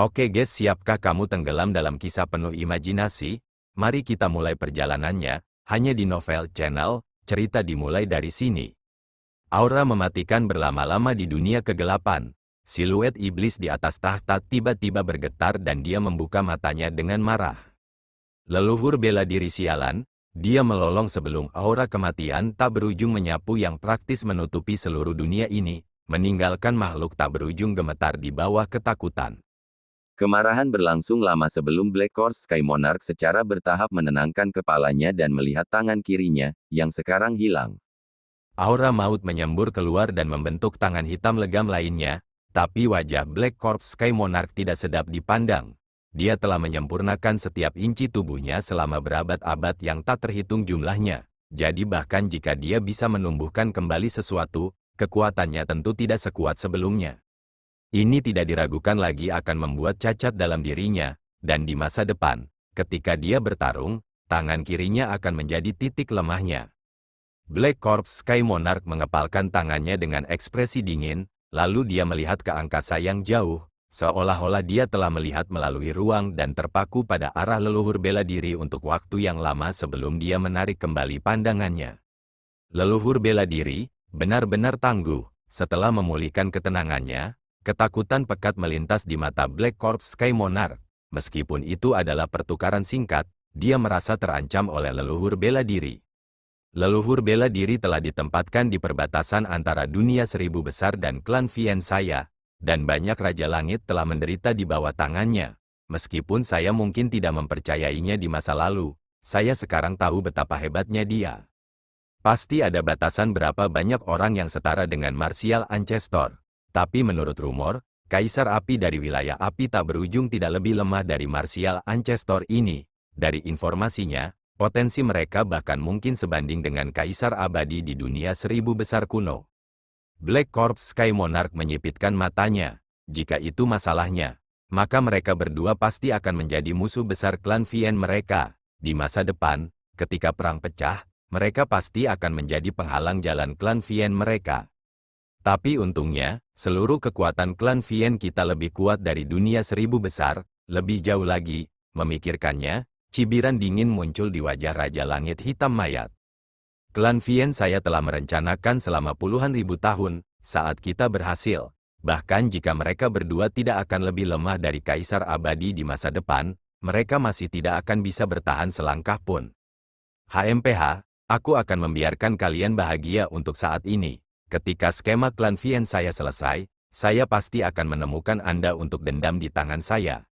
Oke guys, siapkah kamu tenggelam dalam kisah penuh imajinasi? Mari kita mulai perjalanannya, hanya di Novel Channel, cerita dimulai dari sini. Aura mematikan berlama-lama di dunia kegelapan. Siluet iblis di atas tahta tiba-tiba bergetar dan dia membuka matanya dengan marah. Leluhur bela diri sialan, dia melolong sebelum aura kematian tak berujung menyapu yang praktis menutupi seluruh dunia ini, meninggalkan makhluk tak berujung gemetar di bawah ketakutan. Kemarahan berlangsung lama sebelum Black Horse Sky Monarch secara bertahap menenangkan kepalanya dan melihat tangan kirinya, yang sekarang hilang. Aura maut menyembur keluar dan membentuk tangan hitam legam lainnya, tapi wajah Black Corpse Sky Monarch tidak sedap dipandang. Dia telah menyempurnakan setiap inci tubuhnya selama berabad-abad yang tak terhitung jumlahnya. Jadi bahkan jika dia bisa menumbuhkan kembali sesuatu, kekuatannya tentu tidak sekuat sebelumnya. Ini tidak diragukan lagi akan membuat cacat dalam dirinya, dan di masa depan, ketika dia bertarung, tangan kirinya akan menjadi titik lemahnya. Black Corpse Sky Monarch mengepalkan tangannya dengan ekspresi dingin, lalu dia melihat ke angkasa yang jauh, seolah-olah dia telah melihat melalui ruang dan terpaku pada arah leluhur bela diri untuk waktu yang lama sebelum dia menarik kembali pandangannya. Leluhur bela diri, benar-benar tangguh. Setelah memulihkan ketenangannya, ketakutan pekat melintas di mata Black Corpse Sky Monarch. Meskipun itu adalah pertukaran singkat, dia merasa terancam oleh leluhur bela diri. Leluhur bela diri telah ditempatkan di perbatasan antara dunia seribu besar dan klan Vien saya, dan banyak raja langit telah menderita di bawah tangannya. Meskipun saya mungkin tidak mempercayainya di masa lalu, saya sekarang tahu betapa hebatnya dia. Pasti ada batasan berapa banyak orang yang setara dengan Martial Ancestor. Tapi menurut rumor, Kaisar Api dari wilayah api tak berujung tidak lebih lemah dari Martial Ancestor ini. Dari informasinya, potensi mereka bahkan mungkin sebanding dengan Kaisar Abadi di dunia seribu besar kuno. Black Corpse Sky Monarch menyipitkan matanya. Jika itu masalahnya, maka mereka berdua pasti akan menjadi musuh besar klan Vien mereka. Di masa depan, ketika perang pecah, mereka pasti akan menjadi penghalang jalan klan Vien mereka. Tapi untungnya, seluruh kekuatan klan Vien kita lebih kuat dari dunia seribu besar. Lebih jauh lagi, memikirkannya, cibiran dingin muncul di wajah Raja Langit Hitam Mayat. Klan Vien saya telah merencanakan selama puluhan ribu tahun, saat kita berhasil. Bahkan jika mereka berdua tidak akan lebih lemah dari Kaisar Abadi di masa depan, mereka masih tidak akan bisa bertahan selangkah pun. HMPH, aku akan membiarkan kalian bahagia untuk saat ini. Ketika skema klan Vien saya selesai, saya pasti akan menemukan Anda untuk dendam di tangan saya.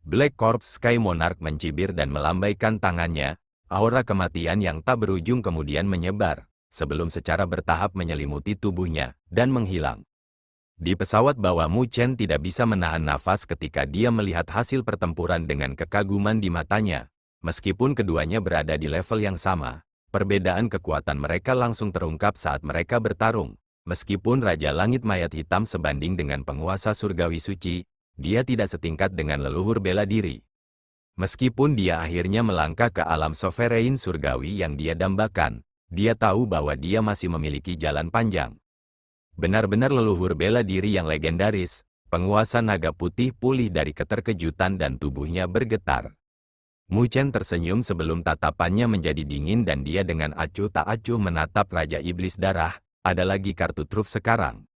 Black Corpse Sky Monarch mencibir dan melambaikan tangannya, aura kematian yang tak berujung kemudian menyebar, sebelum secara bertahap menyelimuti tubuhnya, dan menghilang. Di pesawat bawah Mu Chen tidak bisa menahan nafas ketika dia melihat hasil pertempuran dengan kekaguman di matanya. Meskipun keduanya berada di level yang sama, perbedaan kekuatan mereka langsung terungkap saat mereka bertarung. Meskipun Raja Langit Mayat Hitam sebanding dengan penguasa surgawi suci, dia tidak setingkat dengan leluhur bela diri. Meskipun dia akhirnya melangkah ke alam sovereign surgawi yang dia dambakan, dia tahu bahwa dia masih memiliki jalan panjang. Benar-benar leluhur bela diri yang legendaris, penguasa naga putih pulih dari keterkejutan dan tubuhnya bergetar. Mu Chen tersenyum sebelum tatapannya menjadi dingin dan dia dengan acuh tak acuh menatap Raja Iblis Darah. Ada lagi kartu truf sekarang.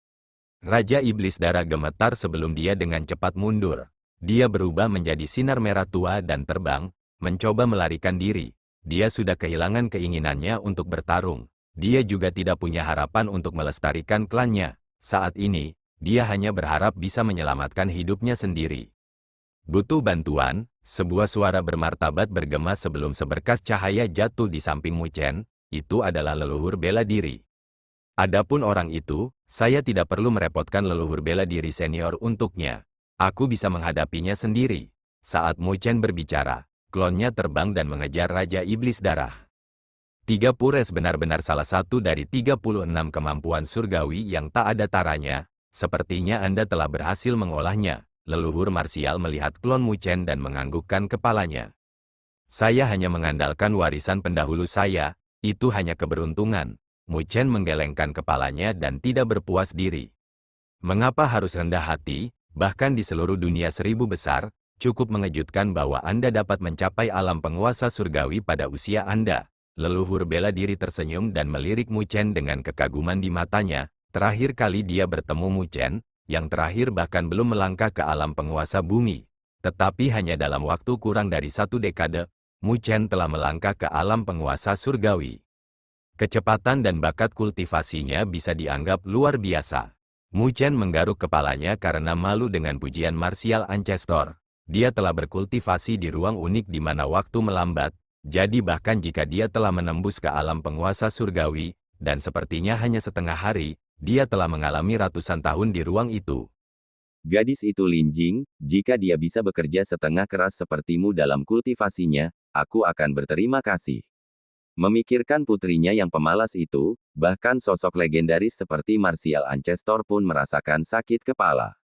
Raja Iblis Darah gemetar sebelum dia dengan cepat mundur. Dia berubah menjadi sinar merah tua dan terbang, mencoba melarikan diri. Dia sudah kehilangan keinginannya untuk bertarung. Dia juga tidak punya harapan untuk melestarikan klannya. Saat ini, dia hanya berharap bisa menyelamatkan hidupnya sendiri. Butuh bantuan, sebuah suara bermartabat bergema sebelum seberkas cahaya jatuh di samping Mu Chen. Itu adalah leluhur bela diri. Adapun orang itu, saya tidak perlu merepotkan leluhur bela diri senior untuknya. Aku bisa menghadapinya sendiri. Saat Mu Chen berbicara, klonnya terbang dan mengejar Raja Iblis Darah. 3 Pures benar-benar salah satu dari 36 kemampuan surgawi yang tak ada taranya. Sepertinya Anda telah berhasil mengolahnya. Leluhur marsial melihat klon Mu Chen dan menganggukkan kepalanya. Saya hanya mengandalkan warisan pendahulu saya, itu hanya keberuntungan. Mu Chen menggelengkan kepalanya dan tidak berpuas diri. Mengapa harus rendah hati? Bahkan di seluruh dunia 1000 besar, cukup mengejutkan bahwa Anda dapat mencapai alam penguasa surgawi pada usia Anda. Leluhur bela diri tersenyum dan melirik Mu Chen dengan kekaguman di matanya. Terakhir kali dia bertemu Mu Chen, yang terakhir bahkan belum melangkah ke alam penguasa bumi. Tetapi hanya dalam waktu kurang dari 1 dekade, Mu Chen telah melangkah ke alam penguasa surgawi. Kecepatan dan bakat kultivasinya bisa dianggap luar biasa. Mu Chen menggaruk kepalanya karena malu dengan pujian martial ancestor. Dia telah berkultivasi di ruang unik di mana waktu melambat, jadi bahkan jika dia telah menembus ke alam penguasa surgawi, dan sepertinya hanya setengah hari, dia telah mengalami ratusan tahun di ruang itu. Gadis itu Lin Jing, jika dia bisa bekerja setengah keras sepertimu dalam kultivasinya, aku akan berterima kasih. Memikirkan putrinya yang pemalas itu, bahkan sosok legendaris seperti martial ancestor pun merasakan sakit kepala.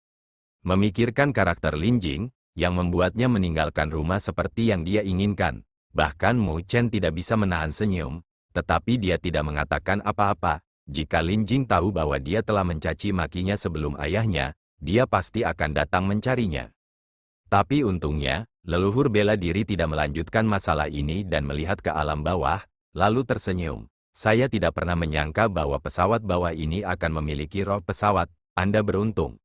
Memikirkan karakter Lin Jing, yang membuatnya meninggalkan rumah seperti yang dia inginkan. Bahkan Mu Chen tidak bisa menahan senyum, tetapi dia tidak mengatakan apa-apa. Jika Lin Jing tahu bahwa dia telah mencaci makinya sebelum ayahnya, dia pasti akan datang mencarinya. Tapi untungnya, leluhur bela diri tidak melanjutkan masalah ini dan melihat ke alam bawah, lalu tersenyum. Saya tidak pernah menyangka bahwa pesawat bawah ini akan memiliki roh pesawat. Anda beruntung.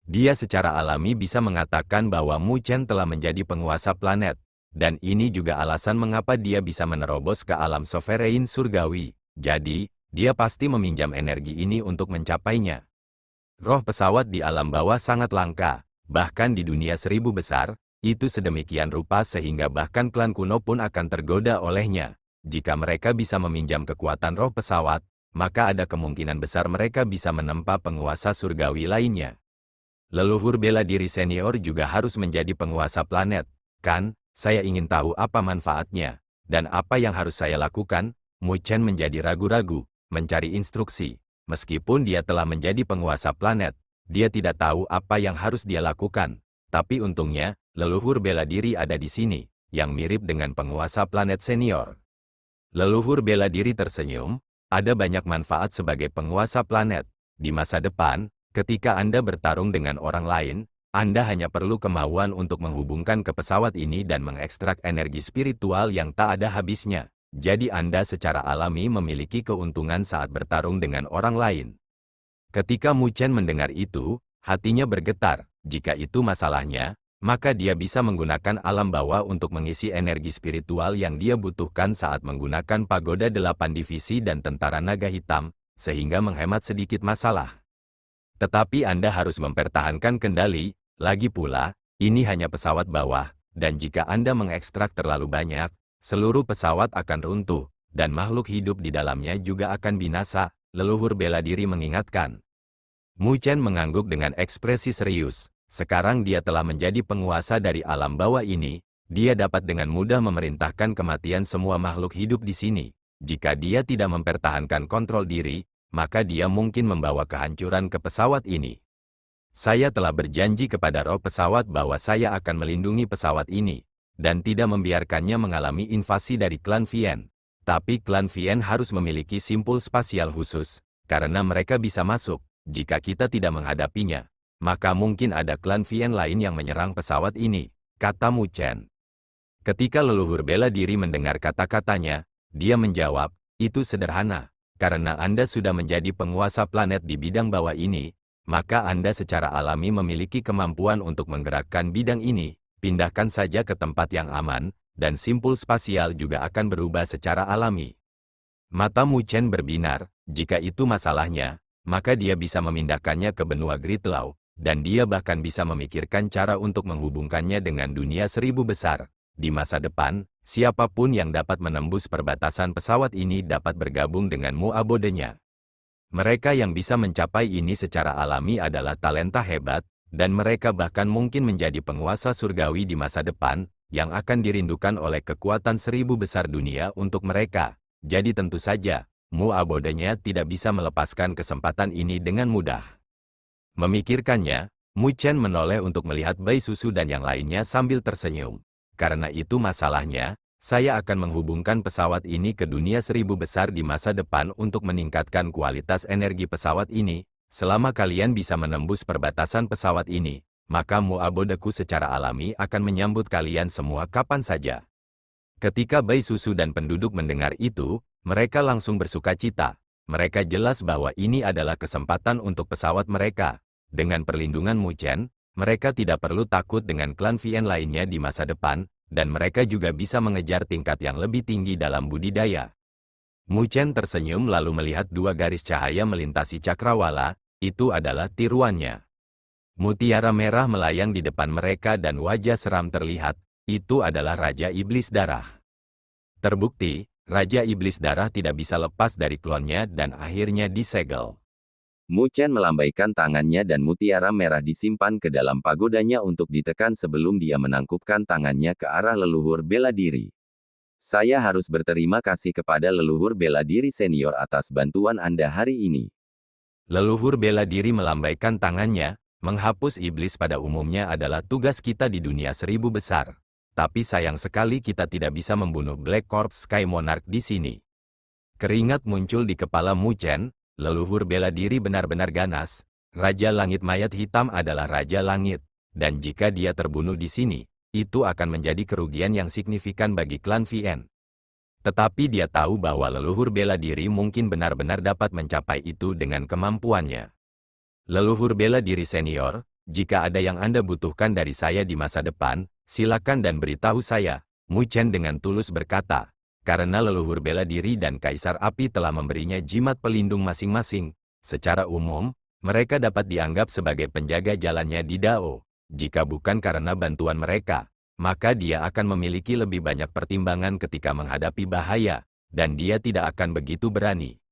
Dia secara alami bisa mengatakan bahwa Mu Chen telah menjadi penguasa planet. Dan ini juga alasan mengapa dia bisa menerobos ke alam sovereign surgawi. Jadi, dia pasti meminjam energi ini untuk mencapainya. Roh pesawat di alam bawah sangat langka. Bahkan di dunia 1000 besar, itu sedemikian rupa sehingga bahkan klan kuno pun akan tergoda olehnya. Jika mereka bisa meminjam kekuatan roh pesawat, maka ada kemungkinan besar mereka bisa menempa penguasa surgawi lainnya. Leluhur bela diri senior juga harus menjadi penguasa planet, kan? Saya ingin tahu apa manfaatnya, dan apa yang harus saya lakukan. Mu Chen menjadi ragu-ragu, mencari instruksi. Meskipun dia telah menjadi penguasa planet, dia tidak tahu apa yang harus dia lakukan. Tapi untungnya, leluhur bela diri ada di sini, yang mirip dengan penguasa planet senior. Leluhur bela diri tersenyum, ada banyak manfaat sebagai penguasa planet. Di masa depan, ketika Anda bertarung dengan orang lain, Anda hanya perlu kemauan untuk menghubungkan ke pesawat ini dan mengekstrak energi spiritual yang tak ada habisnya. Jadi Anda secara alami memiliki keuntungan saat bertarung dengan orang lain. Ketika Mu Chen mendengar itu, hatinya bergetar. Jika itu masalahnya, maka dia bisa menggunakan alam bawah untuk mengisi energi spiritual yang dia butuhkan saat menggunakan pagoda 8 divisi dan tentara naga hitam, sehingga menghemat sedikit masalah. Tetapi Anda harus mempertahankan kendali, lagi pula, ini hanya pesawat bawah, dan jika Anda mengekstrak terlalu banyak, seluruh pesawat akan runtuh, dan makhluk hidup di dalamnya juga akan binasa, leluhur bela diri mengingatkan. Mu Chen mengangguk dengan ekspresi serius. Sekarang dia telah menjadi penguasa dari alam bawah ini, dia dapat dengan mudah memerintahkan kematian semua makhluk hidup di sini. Jika dia tidak mempertahankan kontrol diri, maka dia mungkin membawa kehancuran ke pesawat ini. Saya telah berjanji kepada roh pesawat bahwa saya akan melindungi pesawat ini, dan tidak membiarkannya mengalami invasi dari klan Vien. Tapi klan Vien harus memiliki simpul spasial khusus, karena mereka bisa masuk, jika kita tidak menghadapinya. Maka mungkin ada klan Vien lain yang menyerang pesawat ini, kata Mu Chen. Ketika leluhur bela diri mendengar kata-katanya, dia menjawab, itu sederhana. Karena Anda sudah menjadi penguasa planet di bidang bawah ini, maka Anda secara alami memiliki kemampuan untuk menggerakkan bidang ini. Pindahkan saja ke tempat yang aman, dan simpul spasial juga akan berubah secara alami. Mata Mu Chen berbinar, jika itu masalahnya, maka dia bisa memindahkannya ke benua Gridlaw. Dan dia bahkan bisa memikirkan cara untuk menghubungkannya dengan dunia 1000 besar. Di masa depan, siapapun yang dapat menembus perbatasan pesawat ini dapat bergabung dengan Mu Abodenya. Mereka yang bisa mencapai ini secara alami adalah talenta hebat, dan mereka bahkan mungkin menjadi penguasa surgawi di masa depan, yang akan dirindukan oleh kekuatan 1000 besar dunia untuk mereka. Jadi tentu saja, Mu Abodenya tidak bisa melepaskan kesempatan ini dengan mudah. Memikirkannya, Mu Chen menoleh untuk melihat bayi susu dan yang lainnya sambil tersenyum. Karena itu masalahnya, saya akan menghubungkan pesawat ini ke dunia 1000 besar di masa depan untuk meningkatkan kualitas energi pesawat ini. Selama kalian bisa menembus perbatasan pesawat ini, maka Mu'abodeku secara alami akan menyambut kalian semua kapan saja. Ketika bayi susu dan penduduk mendengar itu, mereka langsung bersuka cita. Mereka jelas bahwa ini adalah kesempatan untuk pesawat mereka. Dengan perlindungan Mu Chen, mereka tidak perlu takut dengan klan Vian lainnya di masa depan, dan mereka juga bisa mengejar tingkat yang lebih tinggi dalam budidaya. Mu Chen tersenyum lalu melihat dua garis cahaya melintasi cakrawala, itu adalah tiruannya. Mutiara merah melayang di depan mereka dan wajah seram terlihat, itu adalah Raja Iblis Darah. Terbukti, Raja Iblis Darah tidak bisa lepas dari klonnya dan akhirnya disegel. Mu Chen melambaikan tangannya dan mutiara merah disimpan ke dalam pagodanya untuk ditekan sebelum dia menangkupkan tangannya ke arah leluhur bela diri. Saya harus berterima kasih kepada leluhur bela diri senior atas bantuan Anda hari ini. Leluhur bela diri melambaikan tangannya, menghapus iblis pada umumnya adalah tugas kita di dunia 1000 besar. Tapi sayang sekali kita tidak bisa membunuh Black Corps Sky Monarch di sini. Keringat muncul di kepala Mu Chen, leluhur bela diri benar-benar ganas. Raja Langit Mayat Hitam adalah Raja Langit, dan jika dia terbunuh di sini, itu akan menjadi kerugian yang signifikan bagi klan Vian. Tetapi dia tahu bahwa leluhur bela diri mungkin benar-benar dapat mencapai itu dengan kemampuannya. Leluhur bela diri senior, jika ada yang Anda butuhkan dari saya di masa depan, silakan dan beritahu saya, Mu Chen dengan tulus berkata, karena leluhur bela diri dan Kaisar Api telah memberinya jimat pelindung masing-masing. Secara umum, mereka dapat dianggap sebagai penjaga jalannya di Dao. Jika bukan karena bantuan mereka, maka dia akan memiliki lebih banyak pertimbangan ketika menghadapi bahaya, dan dia tidak akan begitu berani.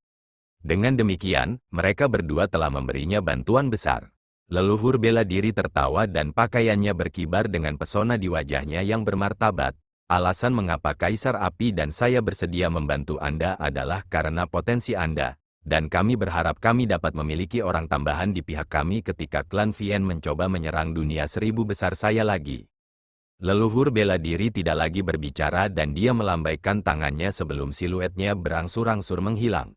Dengan demikian, mereka berdua telah memberinya bantuan besar. Leluhur bela diri tertawa dan pakaiannya berkibar dengan pesona di wajahnya yang bermartabat. Alasan mengapa Kaisar Api dan saya bersedia membantu Anda adalah karena potensi Anda, dan kami berharap kami dapat memiliki orang tambahan di pihak kami ketika klan Vian mencoba menyerang dunia 1000 besar saya lagi. Leluhur bela diri tidak lagi berbicara dan dia melambaikan tangannya sebelum siluetnya berangsur-angsur menghilang.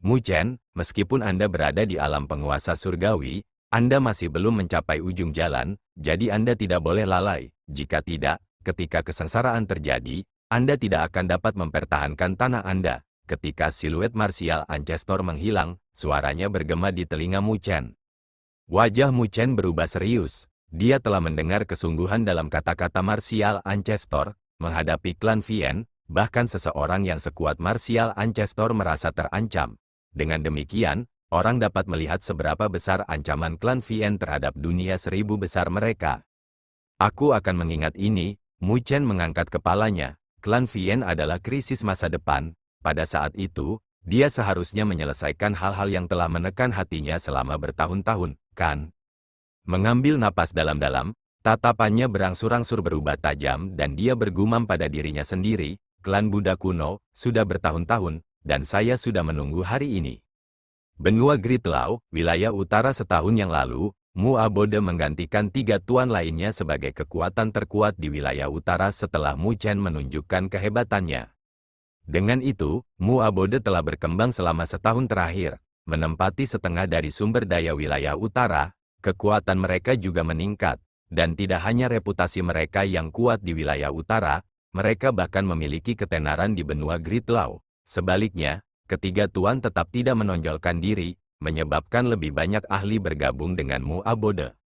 Mu Chen, meskipun Anda berada di alam penguasa surgawi, Anda masih belum mencapai ujung jalan, jadi Anda tidak boleh lalai. Jika tidak, ketika kesengsaraan terjadi, Anda tidak akan dapat mempertahankan tanah Anda. Ketika siluet marsial Ancestor menghilang, suaranya bergema di telinga Mu Chen. Wajah Mu Chen berubah serius. Dia telah mendengar kesungguhan dalam kata-kata marsial Ancestor, menghadapi klan Vian, bahkan seseorang yang sekuat marsial Ancestor merasa terancam. Dengan demikian, orang dapat melihat seberapa besar ancaman klan Vian terhadap dunia 1000 besar mereka. Aku akan mengingat ini, Mu Chen mengangkat kepalanya. Klan Vian adalah krisis masa depan. Pada saat itu, dia seharusnya menyelesaikan hal-hal yang telah menekan hatinya selama bertahun-tahun, kan? Mengambil napas dalam-dalam, tatapannya berangsur-angsur berubah tajam dan dia bergumam pada dirinya sendiri, klan Buddha kuno, sudah bertahun-tahun, dan saya sudah menunggu hari ini. Benua Gridlau, wilayah utara setahun yang lalu, Mu'abode menggantikan 3 tuan lainnya sebagai kekuatan terkuat di wilayah utara setelah Mu Chen menunjukkan kehebatannya. Dengan itu, Mu'abode telah berkembang selama setahun terakhir, menempati setengah dari sumber daya wilayah utara, kekuatan mereka juga meningkat, dan tidak hanya reputasi mereka yang kuat di wilayah utara, mereka bahkan memiliki ketenaran di benua Gridlau. Sebaliknya, ketiga tuan tetap tidak menonjolkan diri, menyebabkan lebih banyak ahli bergabung dengan Mu'abode.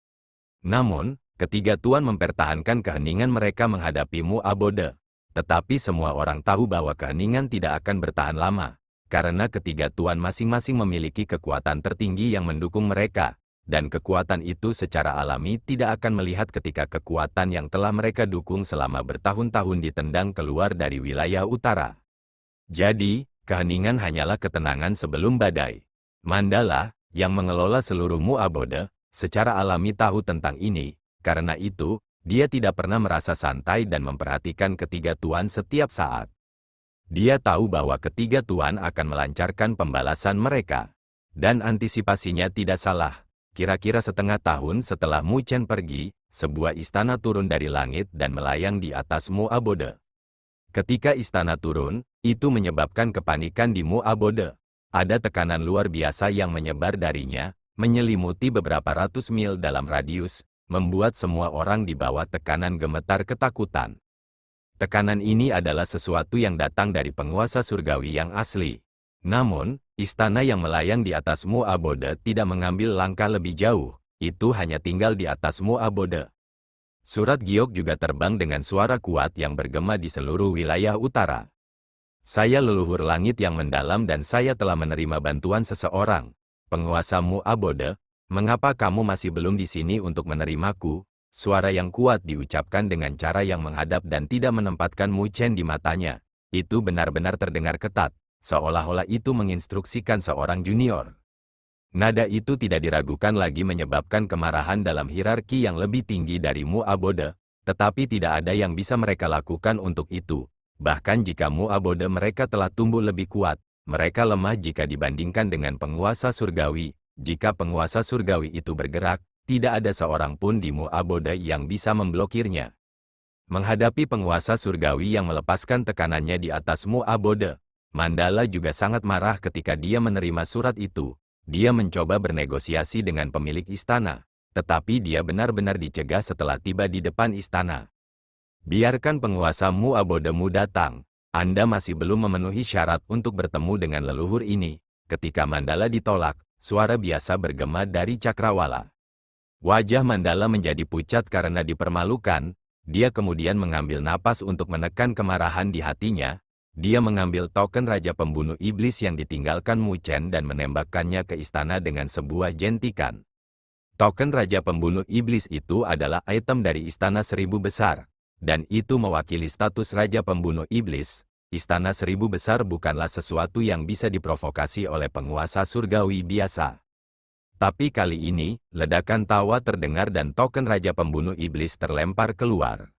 Namun, ketiga tuan mempertahankan keheningan mereka menghadapi Mu'abode. Tetapi semua orang tahu bahwa keheningan tidak akan bertahan lama, karena ketiga tuan masing-masing memiliki kekuatan tertinggi yang mendukung mereka, dan kekuatan itu secara alami tidak akan melihat ketika kekuatan yang telah mereka dukung selama bertahun-tahun ditendang keluar dari wilayah utara. Jadi, keheningan hanyalah ketenangan sebelum badai. Mandala, yang mengelola seluruh Mu'abode, secara alami tahu tentang ini, karena itu, dia tidak pernah merasa santai dan memperhatikan ketiga tuan setiap saat. Dia tahu bahwa ketiga tuan akan melancarkan pembalasan mereka. Dan antisipasinya tidak salah. Kira-kira setengah tahun setelah Mu Chen pergi, sebuah istana turun dari langit dan melayang di atas Mu'abode. Ketika istana turun, itu menyebabkan kepanikan di Mu'abode. Ada tekanan luar biasa yang menyebar darinya, menyelimuti beberapa ratus mil dalam radius, membuat semua orang di bawah tekanan gemetar ketakutan. Tekanan ini adalah sesuatu yang datang dari penguasa surgawi yang asli. Namun, istana yang melayang di atas Mu'abode tidak mengambil langkah lebih jauh, itu hanya tinggal di atas Mu'abode. Surat giok juga terbang dengan suara kuat yang bergema di seluruh wilayah utara. Saya leluhur langit yang mendalam dan saya telah menerima bantuan seseorang, penguasa Mu'abode. Mengapa kamu masih belum di sini untuk menerimaku? Suara yang kuat diucapkan dengan cara yang menghadap dan tidak menempatkan Mu Chen di matanya. Itu benar-benar terdengar ketat, seolah-olah itu menginstruksikan seorang junior. Nada itu tidak diragukan lagi menyebabkan kemarahan dalam hierarki yang lebih tinggi dari Mu'abode, tetapi tidak ada yang bisa mereka lakukan untuk itu. Bahkan jika Mu'abode mereka telah tumbuh lebih kuat, mereka lemah jika dibandingkan dengan penguasa surgawi. Jika penguasa surgawi itu bergerak, tidak ada seorang pun di Mu'abode yang bisa memblokirnya. Menghadapi penguasa surgawi yang melepaskan tekanannya di atas Mu'abode, Mandala juga sangat marah ketika dia menerima surat itu. Dia mencoba bernegosiasi dengan pemilik istana, tetapi dia benar-benar dicegah setelah tiba di depan istana. Biarkan penguasa Mu'abodemu datang. Anda masih belum memenuhi syarat untuk bertemu dengan leluhur ini. Ketika Mandala ditolak, suara biasa bergema dari cakrawala. Wajah Mandala menjadi pucat karena dipermalukan. Dia kemudian mengambil napas untuk menekan kemarahan di hatinya. Dia mengambil token Raja Pembunuh Iblis yang ditinggalkan Mu Chen dan menembakkannya ke istana dengan sebuah jentikan. Token Raja Pembunuh Iblis itu adalah item dari Istana Seribu Besar, dan itu mewakili status Raja Pembunuh Iblis. Istana Seribu Besar bukanlah sesuatu yang bisa diprovokasi oleh penguasa surgawi biasa. Tapi kali ini, ledakan tawa terdengar dan token Raja Pembunuh Iblis terlempar keluar.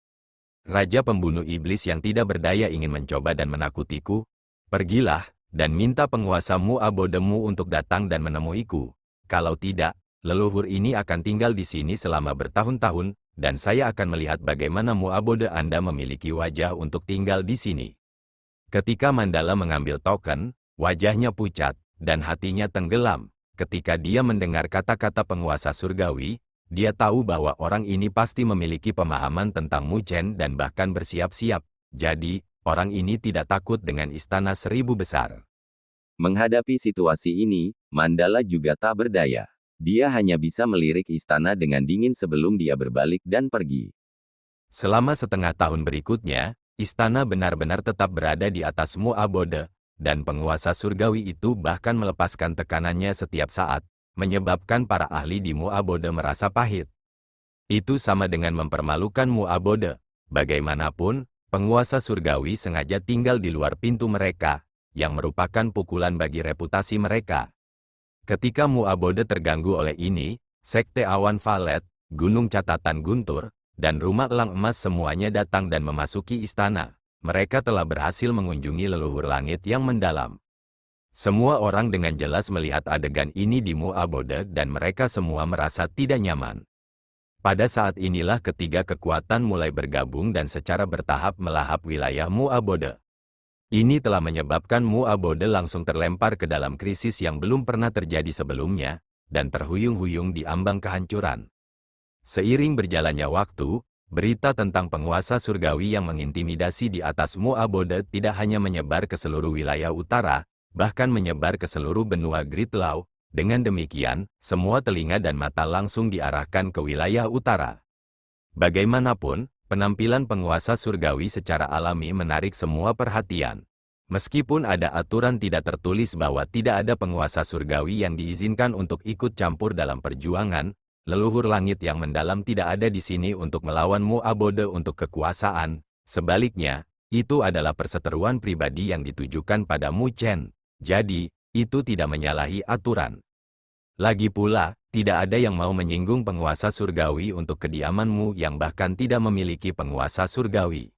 Raja Pembunuh Iblis yang tidak berdaya ingin mencoba dan menakutiku. Pergilah, dan minta penguasa Mu'abodemu untuk datang dan menemuiku. Kalau tidak, leluhur ini akan tinggal di sini selama bertahun-tahun, dan saya akan melihat bagaimana Mu'abode Anda memiliki wajah untuk tinggal di sini. Ketika Mandala mengambil token, wajahnya pucat, dan hatinya tenggelam. Ketika dia mendengar kata-kata penguasa surgawi, dia tahu bahwa orang ini pasti memiliki pemahaman tentang Mu Chen dan bahkan bersiap-siap. Jadi, orang ini tidak takut dengan Istana Seribu Besar. Menghadapi situasi ini, Mandala juga tak berdaya. Dia hanya bisa melirik istana dengan dingin sebelum dia berbalik dan pergi. Selama setengah tahun berikutnya, istana benar-benar tetap berada di atas Mu'abode, dan penguasa surgawi itu bahkan melepaskan tekanannya setiap saat, menyebabkan para ahli di Mu'abode merasa pahit. Itu sama dengan mempermalukan Mu'abode. Bagaimanapun, penguasa surgawi sengaja tinggal di luar pintu mereka, yang merupakan pukulan bagi reputasi mereka. Ketika Mu'abode terganggu oleh ini, Sekte Awan Valet, Gunung Catatan Guntur, dan Rumah Elang Emas semuanya datang dan memasuki istana. Mereka telah berhasil mengunjungi leluhur langit yang mendalam. Semua orang dengan jelas melihat adegan ini di Mu'abode dan mereka semua merasa tidak nyaman. Pada saat inilah ketiga kekuatan mulai bergabung dan secara bertahap melahap wilayah Mu'abode. Ini telah menyebabkan Mu'abode langsung terlempar ke dalam krisis yang belum pernah terjadi sebelumnya, dan terhuyung-huyung di ambang kehancuran. Seiring berjalannya waktu, berita tentang penguasa surgawi yang mengintimidasi di atas Mu'abode tidak hanya menyebar ke seluruh wilayah utara, bahkan menyebar ke seluruh benua Great Law. Dengan demikian, semua telinga dan mata langsung diarahkan ke wilayah utara. Bagaimanapun, penampilan penguasa surgawi secara alami menarik semua perhatian. Meskipun ada aturan tidak tertulis bahwa tidak ada penguasa surgawi yang diizinkan untuk ikut campur dalam perjuangan, leluhur langit yang mendalam tidak ada di sini untuk melawan Mu'abode untuk kekuasaan. Sebaliknya, itu adalah perseteruan pribadi yang ditujukan pada Mu Chen. Jadi, itu tidak menyalahi aturan. Lagi pula, tidak ada yang mau menyinggung penguasa surgawi untuk kediamanmu yang bahkan tidak memiliki penguasa surgawi.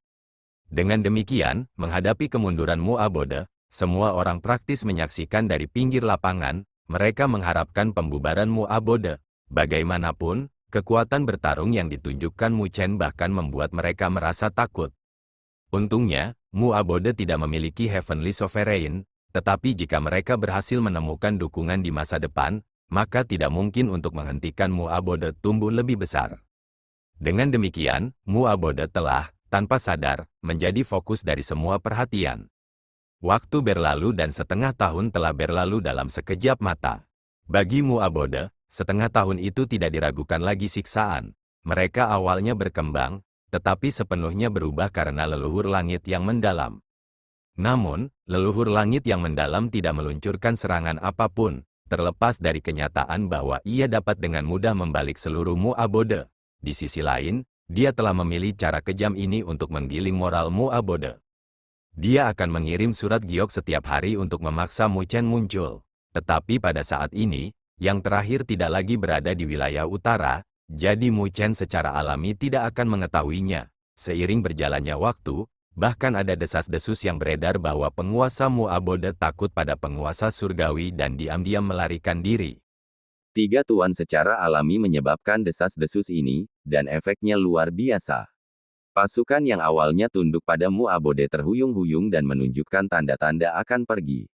Dengan demikian, menghadapi kemunduran Mu'abode, semua orang praktis menyaksikan dari pinggir lapangan. Mereka mengharapkan pembubaran Mu'abode. Bagaimanapun, kekuatan bertarung yang ditunjukkan Mu Chen bahkan membuat mereka merasa takut. Untungnya, Mu'abode tidak memiliki Heavenly Sovereign, tetapi jika mereka berhasil menemukan dukungan di masa depan, maka tidak mungkin untuk menghentikan Mu'abode tumbuh lebih besar. Dengan demikian, Mu Abode telah, tanpa sadar, menjadi fokus dari semua perhatian. Waktu berlalu dan setengah tahun telah berlalu dalam sekejap mata. Bagi Mu Abode, setengah tahun itu tidak diragukan lagi siksaan. Mereka awalnya berkembang, tetapi sepenuhnya berubah karena leluhur langit yang mendalam. Namun, leluhur langit yang mendalam tidak meluncurkan serangan apapun, terlepas dari kenyataan bahwa ia dapat dengan mudah membalik seluruh Mu Abode. Di sisi lain, dia telah memilih cara kejam ini untuk menggiling moral Mu Abode. Dia akan mengirim surat giok setiap hari untuk memaksa Mu Chen muncul. Tetapi pada saat ini, yang terakhir tidak lagi berada di wilayah utara, jadi Mu Chen secara alami tidak akan mengetahuinya. Seiring berjalannya waktu, bahkan ada desas-desus yang beredar bahwa penguasa Mu Abode takut pada penguasa surgawi dan diam-diam melarikan diri. 3 tuan secara alami menyebabkan desas-desus ini, dan efeknya luar biasa. Pasukan yang awalnya tunduk pada Mu Abode terhuyung-huyung dan menunjukkan tanda-tanda akan pergi.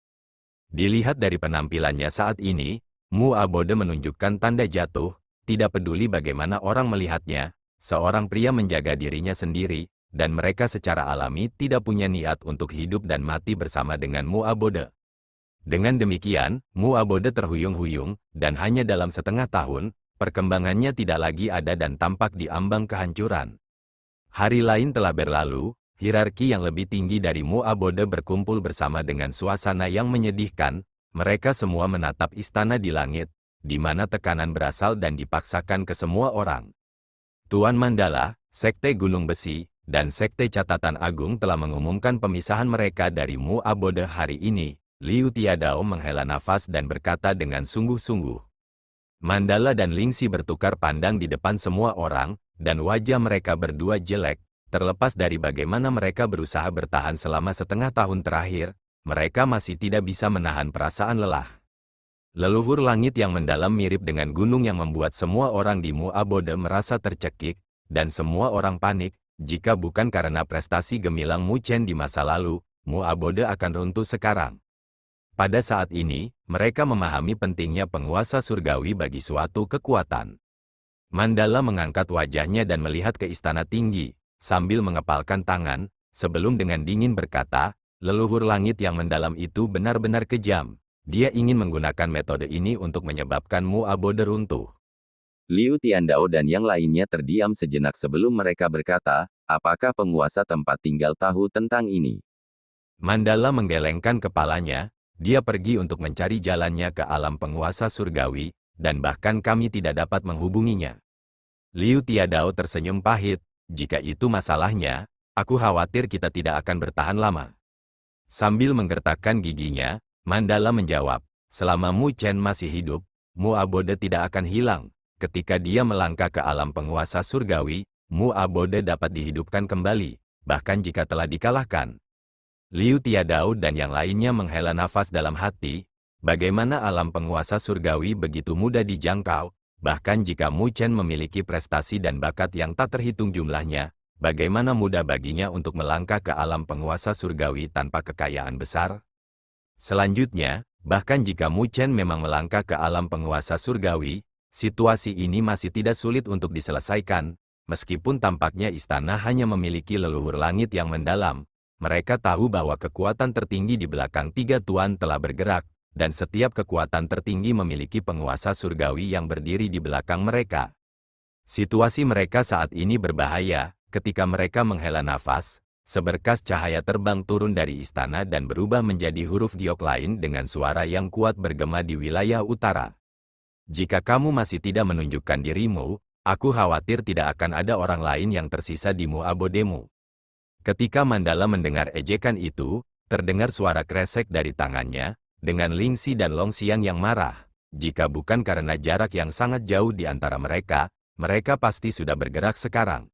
Dilihat dari penampilannya saat ini, Mu Abode menunjukkan tanda jatuh, tidak peduli bagaimana orang melihatnya, seorang pria menjaga dirinya sendiri, dan mereka secara alami tidak punya niat untuk hidup dan mati bersama dengan Mu Abode. Dengan demikian, Mu Abode terhuyung-huyung, dan hanya dalam setengah tahun, perkembangannya tidak lagi ada dan tampak di ambang kehancuran. Hari lain telah berlalu, hierarki yang lebih tinggi dari Mu Abode berkumpul bersama dengan suasana yang menyedihkan, mereka semua menatap istana di langit, di mana tekanan berasal dan dipaksakan ke semua orang. Tuan Mandala, Sekte Gunung Besi, dan Sekte Catatan Agung telah mengumumkan pemisahan mereka dari Mu Abode hari ini. Liu Tiadao menghela nafas dan berkata dengan sungguh-sungguh. Mandala dan Lingxi bertukar pandang di depan semua orang, dan wajah mereka berdua jelek, terlepas dari bagaimana mereka berusaha bertahan selama setengah tahun terakhir, mereka masih tidak bisa menahan perasaan lelah. Leluhur langit yang mendalam mirip dengan gunung yang membuat semua orang di Mu Abode merasa tercekik, dan semua orang panik, jika bukan karena prestasi gemilang Mu Chen di masa lalu, Mu Abode akan runtuh sekarang. Pada saat ini, mereka memahami pentingnya penguasa surgawi bagi suatu kekuatan. Mandala mengangkat wajahnya dan melihat ke istana tinggi, sambil mengepalkan tangan, sebelum dengan dingin berkata, leluhur langit yang mendalam itu benar-benar kejam. Dia ingin menggunakan metode ini untuk menyebabkan Mu Abode runtuh. Liu Tiandao dan yang lainnya terdiam sejenak sebelum mereka berkata, apakah penguasa tempat tinggal tahu tentang ini? Mandala menggelengkan kepalanya. Dia pergi untuk mencari jalannya ke alam penguasa surgawi, dan bahkan kami tidak dapat menghubunginya. Liu Tiadao tersenyum pahit, jika itu masalahnya, aku khawatir kita tidak akan bertahan lama. Sambil menggertakkan giginya, Mandala menjawab, selama Mu Chen masih hidup, Mu Abode tidak akan hilang. Ketika dia melangkah ke alam penguasa surgawi, Mu Abode dapat dihidupkan kembali, bahkan jika telah dikalahkan. Liu Tiadao dan yang lainnya menghela nafas dalam hati, bagaimana alam penguasa surgawi begitu mudah dijangkau, bahkan jika Mu Chen memiliki prestasi dan bakat yang tak terhitung jumlahnya, bagaimana mudah baginya untuk melangkah ke alam penguasa surgawi tanpa kekayaan besar? Selanjutnya, bahkan jika Mu Chen memang melangkah ke alam penguasa surgawi, situasi ini masih tidak sulit untuk diselesaikan, meskipun tampaknya istana hanya memiliki leluhur langit yang mendalam. Mereka tahu bahwa kekuatan tertinggi di belakang 3 tuan telah bergerak, dan setiap kekuatan tertinggi memiliki penguasa surgawi yang berdiri di belakang mereka. Situasi mereka saat ini berbahaya, ketika mereka menghela nafas, seberkas cahaya terbang turun dari istana dan berubah menjadi huruf giok lain dengan suara yang kuat bergema di wilayah utara. Jika kamu masih tidak menunjukkan dirimu, aku khawatir tidak akan ada orang lain yang tersisa di Mu Abodemu. Ketika Mandala mendengar ejekan itu, terdengar suara kresek dari tangannya, dengan Lingxi dan Longxiang yang marah. Jika bukan karena jarak yang sangat jauh di antara mereka, mereka pasti sudah bergerak sekarang.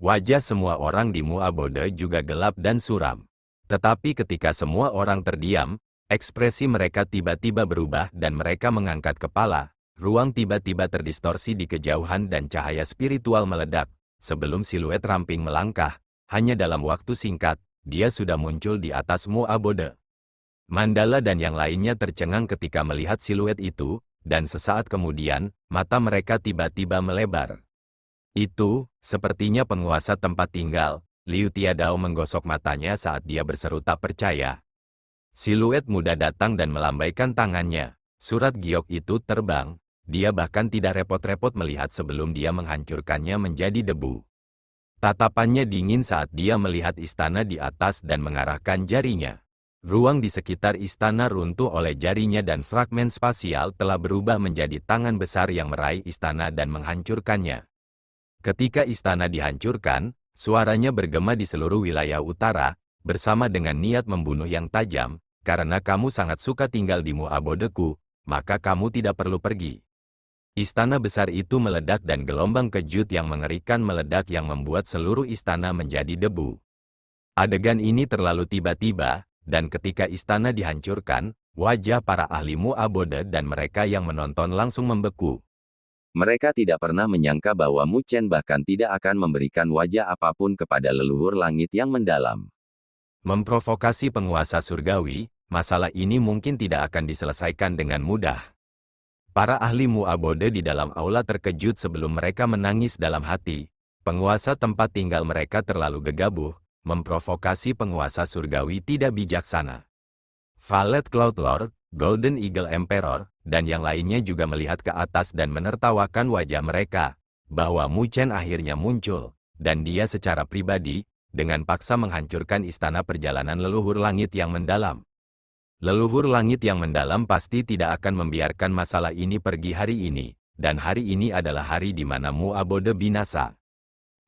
Wajah semua orang di Mu Abode juga gelap dan suram. Tetapi ketika semua orang terdiam, ekspresi mereka tiba-tiba berubah dan mereka mengangkat kepala. Ruang tiba-tiba terdistorsi di kejauhan dan cahaya spiritual meledak, sebelum siluet ramping melangkah. Hanya dalam waktu singkat, dia sudah muncul di atas Mu Abode. Mandala dan yang lainnya tercengang ketika melihat siluet itu, dan sesaat kemudian, mata mereka tiba-tiba melebar. Itu, sepertinya penguasa tempat tinggal. Liu Tiadao menggosok matanya saat dia berseru tak percaya. Siluet muda datang dan melambaikan tangannya. Surat giok itu terbang. Dia bahkan tidak repot-repot melihat sebelum dia menghancurkannya menjadi debu. Tatapannya dingin saat dia melihat istana di atas dan mengarahkan jarinya. Ruang di sekitar istana runtuh oleh jarinya dan fragmen spasial telah berubah menjadi tangan besar yang meraih istana dan menghancurkannya. Ketika istana dihancurkan, suaranya bergema di seluruh wilayah utara, bersama dengan niat membunuh yang tajam. Karena kamu sangat suka tinggal di Muabodeku, maka kamu tidak perlu pergi. Istana besar itu meledak dan gelombang kejut yang mengerikan meledak yang membuat seluruh istana menjadi debu. Adegan ini terlalu tiba-tiba, dan ketika istana dihancurkan, wajah para ahli Muabode dan mereka yang menonton langsung membeku. Mereka tidak pernah menyangka bahwa Mu Chen bahkan tidak akan memberikan wajah apapun kepada leluhur langit yang mendalam. Memprovokasi penguasa surgawi, masalah ini mungkin tidak akan diselesaikan dengan mudah. Para ahli Muabode di dalam aula terkejut sebelum mereka menangis dalam hati. Penguasa tempat tinggal mereka terlalu gegabah, memprovokasi penguasa surgawi tidak bijaksana. Valet Cloud Lord, Golden Eagle Emperor, dan yang lainnya juga melihat ke atas dan menertawakan wajah mereka, bahwa Mu Chen akhirnya muncul, dan dia secara pribadi, dengan paksa menghancurkan istana perjalanan leluhur langit yang mendalam. Leluhur langit yang mendalam pasti tidak akan membiarkan masalah ini pergi hari ini, dan hari ini adalah hari di mana Muabode binasa.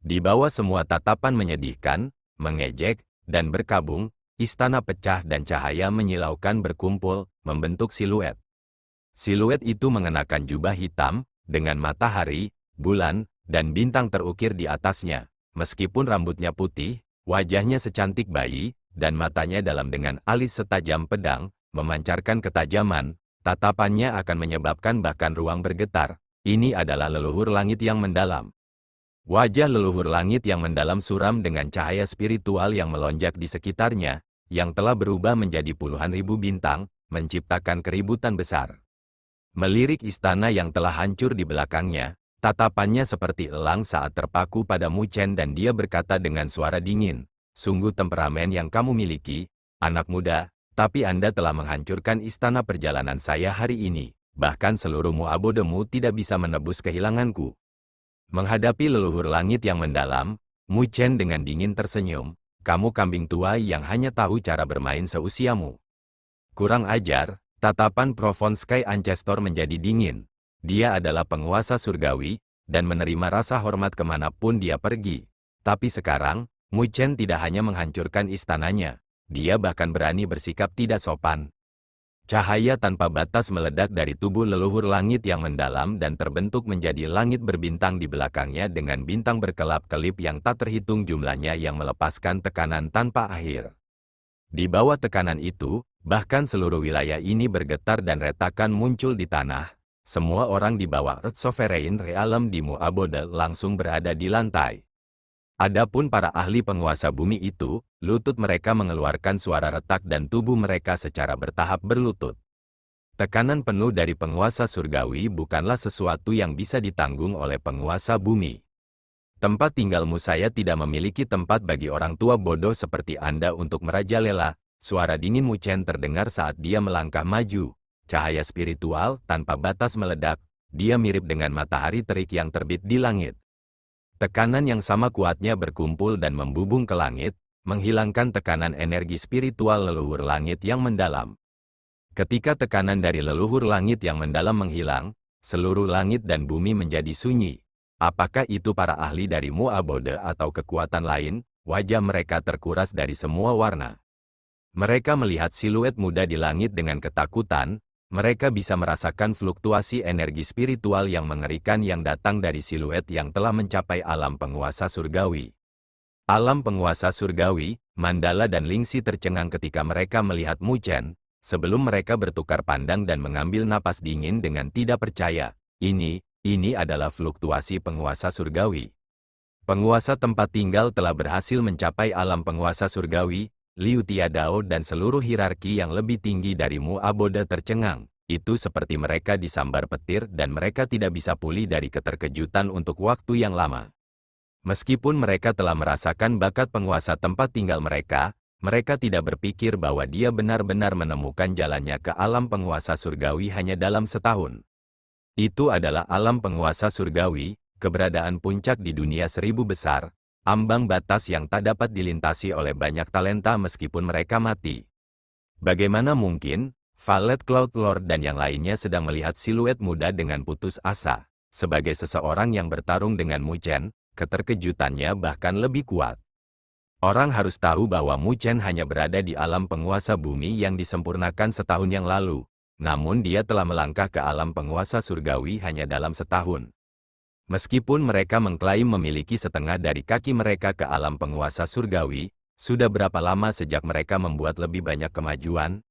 Di bawah semua tatapan menyedihkan, mengejek, dan berkabung, istana pecah dan cahaya menyilaukan berkumpul, membentuk siluet. Siluet itu mengenakan jubah hitam, dengan matahari, bulan, dan bintang terukir di atasnya. Meskipun rambutnya putih, wajahnya secantik bayi, dan matanya dalam dengan alis setajam pedang, memancarkan ketajaman, tatapannya akan menyebabkan bahkan ruang bergetar. Ini adalah leluhur langit yang mendalam. Wajah leluhur langit yang mendalam suram dengan cahaya spiritual yang melonjak di sekitarnya, yang telah berubah menjadi puluhan ribu bintang, menciptakan keributan besar. Melirik istana yang telah hancur di belakangnya, tatapannya seperti elang saat terpaku pada Mu Chen dan dia berkata dengan suara dingin, "Sungguh temperamen yang kamu miliki, anak muda, tapi Anda telah menghancurkan istana perjalanan saya hari ini, bahkan seluruh Muabodemu tidak bisa menebus kehilanganku." Menghadapi leluhur langit yang mendalam, Mu Chen dengan dingin tersenyum, "Kamu kambing tua yang hanya tahu cara bermain seusiamu." Kurang ajar. Tatapan Provonsky Ancestor menjadi dingin. Dia adalah penguasa surgawi, dan menerima rasa hormat kemanapun dia pergi. Tapi sekarang, Mu Chen tidak hanya menghancurkan istananya, dia bahkan berani bersikap tidak sopan. Cahaya tanpa batas meledak dari tubuh leluhur langit yang mendalam dan terbentuk menjadi langit berbintang di belakangnya dengan bintang berkelap-kelip yang tak terhitung jumlahnya yang melepaskan tekanan tanpa akhir. Di bawah tekanan itu, bahkan seluruh wilayah ini bergetar dan retakan muncul di tanah. Semua orang di bawah Earth Sovereign Realm di Muabode langsung berada di lantai. Adapun para ahli penguasa bumi itu, lutut mereka mengeluarkan suara retak dan tubuh mereka secara bertahap berlutut. Tekanan penuh dari penguasa surgawi bukanlah sesuatu yang bisa ditanggung oleh penguasa bumi. Tempat tinggalmu saya tidak memiliki tempat bagi orang tua bodoh seperti Anda untuk merajalela. Suara dingin Mu Chen terdengar saat dia melangkah maju. Cahaya spiritual tanpa batas meledak. Dia mirip dengan matahari terik yang terbit di langit. Tekanan yang sama kuatnya berkumpul dan membubung ke langit, menghilangkan tekanan energi spiritual leluhur langit yang mendalam. Ketika tekanan dari leluhur langit yang mendalam menghilang, seluruh langit dan bumi menjadi sunyi. Apakah itu para ahli dari Muabode atau kekuatan lain? Wajah mereka terkuras dari semua warna. Mereka melihat siluet muda di langit dengan ketakutan. Mereka bisa merasakan fluktuasi energi spiritual yang mengerikan yang datang dari siluet yang telah mencapai alam penguasa surgawi. Alam penguasa surgawi, Mandala dan Lingxi tercengang ketika mereka melihat Mu Chen, sebelum mereka bertukar pandang dan mengambil napas dingin dengan tidak percaya. Ini adalah fluktuasi penguasa surgawi. Penguasa tempat tinggal telah berhasil mencapai alam penguasa surgawi. Liu Tiadao dan seluruh hierarki yang lebih tinggi dari Muabode tercengang. Itu seperti mereka disambar petir dan mereka tidak bisa pulih dari keterkejutan untuk waktu yang lama. Meskipun mereka telah merasakan bakat penguasa tempat tinggal mereka tidak berpikir bahwa dia benar-benar menemukan jalannya ke alam penguasa surgawi hanya dalam setahun. Itu adalah alam penguasa surgawi, keberadaan puncak di dunia seribu besar, ambang batas yang tak dapat dilintasi oleh banyak talenta meskipun mereka mati. Bagaimana mungkin, Valet Cloud Lord dan yang lainnya sedang melihat siluet muda dengan putus asa. Sebagai seseorang yang bertarung dengan Mu Chen, keterkejutannya bahkan lebih kuat. Orang harus tahu bahwa Mu Chen hanya berada di alam penguasa bumi yang disempurnakan setahun yang lalu. Namun dia telah melangkah ke alam penguasa surgawi hanya dalam setahun. Meskipun mereka mengklaim memiliki setengah dari kaki mereka ke alam penguasa surgawi, sudah berapa lama sejak mereka membuat lebih banyak kemajuan?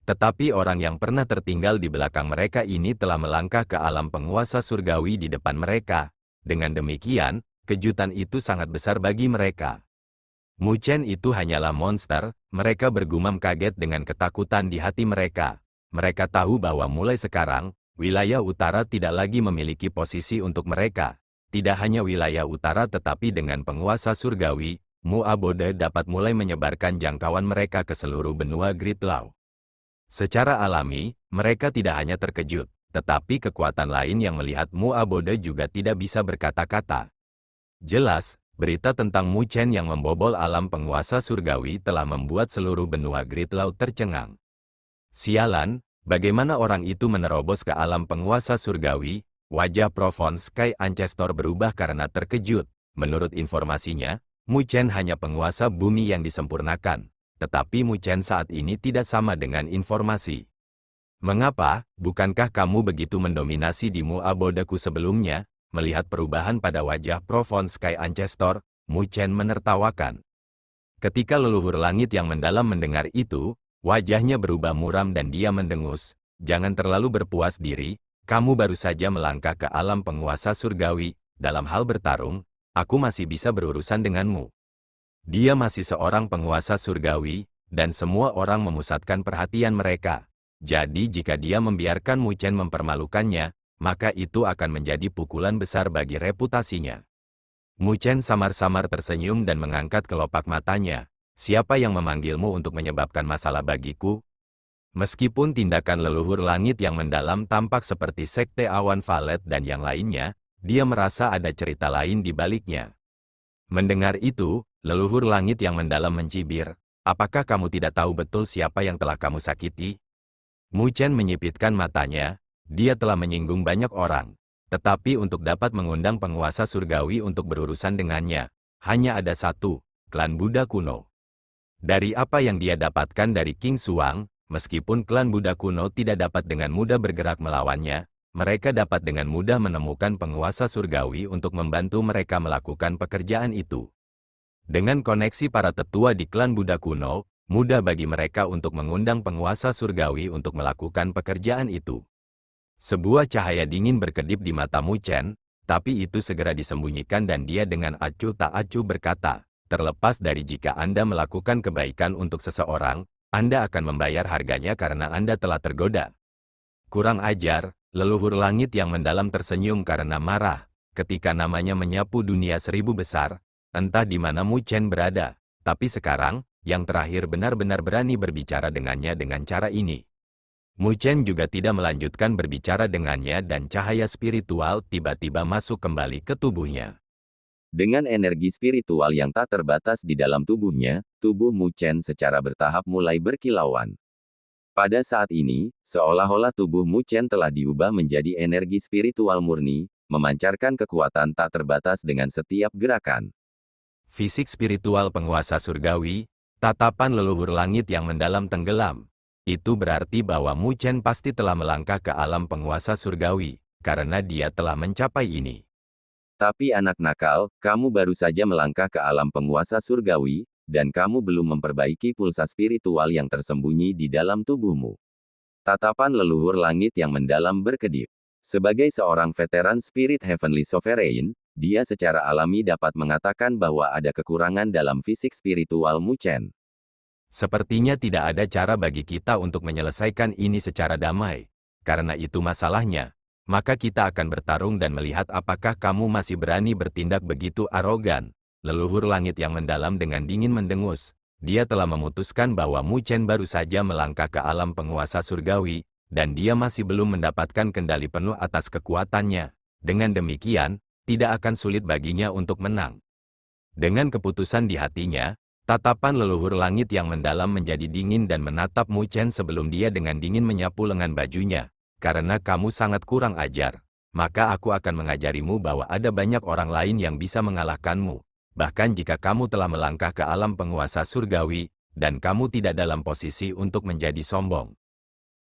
Tetapi orang yang pernah tertinggal di belakang mereka ini telah melangkah ke alam penguasa surgawi di depan mereka. Dengan demikian, kejutan itu sangat besar bagi mereka. Mu Chen itu hanyalah monster, mereka bergumam kaget dengan ketakutan di hati mereka. Mereka tahu bahwa mulai sekarang, wilayah utara tidak lagi memiliki posisi untuk mereka. Tidak hanya wilayah utara tetapi dengan penguasa surgawi, Mu Abode dapat mulai menyebarkan jangkauan mereka ke seluruh benua Great Law. Secara alami, mereka tidak hanya terkejut, tetapi kekuatan lain yang melihat Mu Abode juga tidak bisa berkata-kata. Jelas, berita tentang Mu Chen yang membobol alam penguasa surgawi telah membuat seluruh benua Great Law tercengang. Sialan, bagaimana orang itu menerobos ke alam penguasa surgawi? Wajah Profound Sky Ancestor berubah karena terkejut. Menurut informasinya, Mu Chen hanya penguasa bumi yang disempurnakan. Tetapi Mu Chen saat ini tidak sama dengan informasi. Mengapa? Bukankah kamu begitu mendominasi di Mu Abodeku sebelumnya? Melihat perubahan pada wajah Profound Sky Ancestor, Mu Chen menertawakan. Ketika leluhur langit yang mendalam mendengar itu, wajahnya berubah muram dan dia mendengus. Jangan terlalu berpuas diri, kamu baru saja melangkah ke alam penguasa surgawi. Dalam hal bertarung, aku masih bisa berurusan denganmu. Dia masih seorang penguasa surgawi, dan semua orang memusatkan perhatian mereka. Jadi jika dia membiarkan Mu Chen mempermalukannya, maka itu akan menjadi pukulan besar bagi reputasinya. Mu Chen samar-samar tersenyum dan mengangkat kelopak matanya. Siapa yang memanggilmu untuk menyebabkan masalah bagiku? Meskipun tindakan leluhur langit yang mendalam tampak seperti sekte awan Valet dan yang lainnya, dia merasa ada cerita lain di baliknya. Mendengar itu, leluhur langit yang mendalam mencibir. Apakah kamu tidak tahu betul siapa yang telah kamu sakiti? Mu Chen menyipitkan matanya. Dia telah menyinggung banyak orang, tetapi untuk dapat mengundang penguasa surgawi untuk berurusan dengannya, hanya ada satu, klan Buddha kuno. Dari apa yang dia dapatkan dari King Suang, meskipun klan Buddha kuno tidak dapat dengan mudah bergerak melawannya, mereka dapat dengan mudah menemukan penguasa surgawi untuk membantu mereka melakukan pekerjaan itu. Dengan koneksi para tetua di klan Buddha kuno, mudah bagi mereka untuk mengundang penguasa surgawi untuk melakukan pekerjaan itu. Sebuah cahaya dingin berkedip di mata Mu Chen, tapi itu segera disembunyikan dan dia dengan acuh tak acuh berkata, terlepas dari jika Anda melakukan kebaikan untuk seseorang, Anda akan membayar harganya karena Anda telah tergoda. Kurang ajar, leluhur langit yang mendalam tersenyum karena marah, ketika namanya menyapu dunia seribu besar, entah di mana Mu Chen berada, tapi sekarang, yang terakhir benar-benar berani berbicara dengannya dengan cara ini. Mu Chen juga tidak melanjutkan berbicara dengannya dan cahaya spiritual tiba-tiba masuk kembali ke tubuhnya. Dengan energi spiritual yang tak terbatas di dalam tubuhnya, tubuh Mu Chen secara bertahap mulai berkilauan. Pada saat ini, seolah-olah tubuh Mu Chen telah diubah menjadi energi spiritual murni, memancarkan kekuatan tak terbatas dengan setiap gerakan. Fisik spiritual penguasa surgawi, tatapan leluhur langit yang mendalam tenggelam. Itu berarti bahwa Mu Chen pasti telah melangkah ke alam penguasa surgawi, karena dia telah mencapai ini. Tapi anak nakal, kamu baru saja melangkah ke alam penguasa surgawi, dan kamu belum memperbaiki pulsa spiritual yang tersembunyi di dalam tubuhmu. Tatapan leluhur langit yang mendalam berkedip. Sebagai seorang veteran Spirit Heavenly Sovereign, dia secara alami dapat mengatakan bahwa ada kekurangan dalam fisik spiritual Mu Chen. Sepertinya tidak ada cara bagi kita untuk menyelesaikan ini secara damai. Karena itu masalahnya, maka kita akan bertarung dan melihat apakah kamu masih berani bertindak begitu arogan. Leluhur langit yang mendalam dengan dingin mendengus. Dia telah memutuskan bahwa Mu Chen baru saja melangkah ke alam penguasa surgawi, dan dia masih belum mendapatkan kendali penuh atas kekuatannya. Dengan demikian, tidak akan sulit baginya untuk menang. Dengan keputusan di hatinya, tatapan leluhur langit yang mendalam menjadi dingin dan menatap Mu Chen sebelum dia dengan dingin menyapu lengan bajunya. Karena kamu sangat kurang ajar, maka aku akan mengajarimu bahwa ada banyak orang lain yang bisa mengalahkanmu. Bahkan jika kamu telah melangkah ke alam penguasa surgawi, dan kamu tidak dalam posisi untuk menjadi sombong.